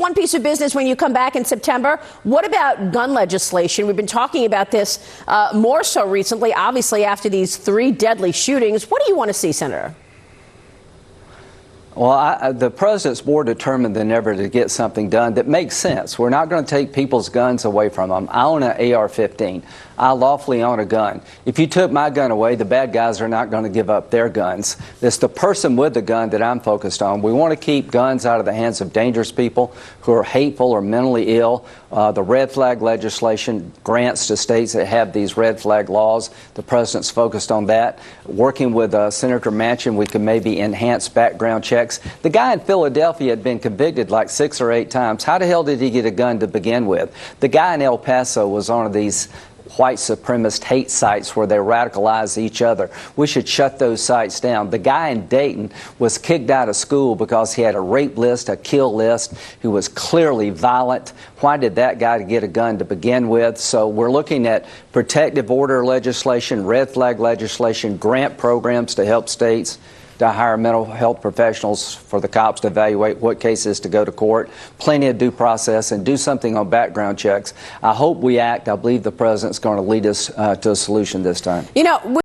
one piece of business when you come back in September. What about gun legislation? We've been talking about this more so recently, obviously, after these 3 deadly shootings. What do you want to see, Senator? Well, the president's more determined than ever to get something done that makes sense. We're not going to take people's guns away from them. I own an AR-15. I lawfully own a gun. If you took my gun away, the bad guys are not going to give up their guns. It's the person with the gun that I'm focused on. We want to keep guns out of the hands of dangerous people who are hateful or mentally ill. The red flag legislation grants to states that have these red flag laws. The president's focused on that. Working with Senator Manchin, we can maybe enhance background checks. The guy in Philadelphia had been convicted like 6 or 8 times. How the hell did he get a gun to begin with? The guy in El Paso was on one of these white supremacist hate sites where they radicalize each other. We should shut those sites down. The guy in Dayton was kicked out of school because he had a rape list, a kill list. He was clearly violent. Why did that guy get a gun to begin with? So we're looking at protective order legislation, red flag legislation, grant programs to help states to hire mental health professionals for the cops to evaluate what cases to go to court, plenty of due process, and do something on background checks. I hope we act. I believe the president's going to lead us to a solution this time. You know,